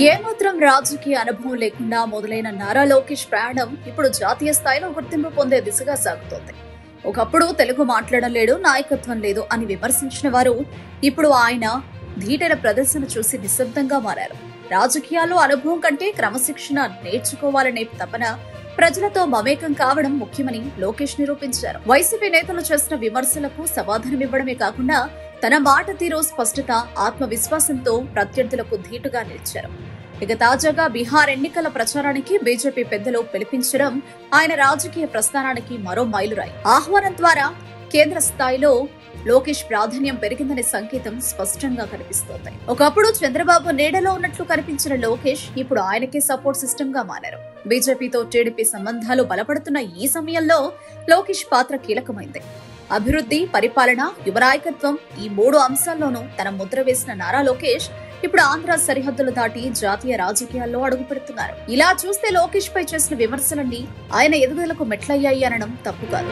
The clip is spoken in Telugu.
ఏమాత్రం రాజకీయ అనుభవం లేకుండా మొదలైన నారా లోకేష్ ప్రయాణం ఇప్పుడు జాతీయ స్థాయిలో గుర్తింపు పొందే దిశగా సాగుతోంది. ఒకప్పుడు తెలుగు మాట్లాడలేడు, నాయకత్వం లేదు అని విమర్శించిన వారు ఇప్పుడు ఆయన ధీటైన ప్రదర్శన చూసి నిశ్శబ్దంగా మారారు. రాజకీయాల్లో అనుభవం కంటే క్రమశిక్షణ నేర్చుకోవాలనే తపన, ప్రజలతో మమేకం కావడం ముఖ్యమని లోకేష్ నిరూపించారు. వైసీపీ నేతలు చేసిన విమర్శలకు సమాధానమివ్వడమే కాకుండా తన మాట తీరు, స్పష్టత, ఆత్మవిశ్వాసంతో ప్రత్యర్థులకు ధీటుగా నిలిచారు. ఇక తాజాగా బీహార్ ఎన్నికల ప్రచారానికి బీజేపీ పెద్దలు పిలిపించడం ఆయన రాజకీయ ప్రస్థానానికి మరో మైలురాయి. ఆహ్వానం ద్వారా కేంద్ర స్థాయిలో లోకేష్ ప్రాధాన్యం పెరిగిందనే సంకేతం స్పష్టంగా కనిపిస్తోంది. ఒకప్పుడు చంద్రబాబు నీడలో ఉన్నట్లు కనిపించిన లోకేష్ ఇప్పుడు ఆయనకే సపోర్ట్ సిస్టమ్ గా మారారు. బీజేపీతో టీడీపీ సంబంధాలు బలపడుతున్న ఈ సమయంలో లోకేష్ పాత్ర కీలకమైంది. అభివృద్ధి, పరిపాలన, యువ నాయకత్వం ఈ 3 అంశాల్లోనూ తన ముద్ర వేసిన నారా లోకేష్ ఇప్పుడు ఆంధ్ర సరిహద్దులు దాటి జాతీయ రాజకీయాల్లో అడుగు పెడుతున్నారు. ఇలా చూస్తే లోకేష్ పై చేసిన విమర్శలన్నీ ఆయన ఎదుగుదలకు మెట్లయ్యాయి అనడం తప్పు కాదు.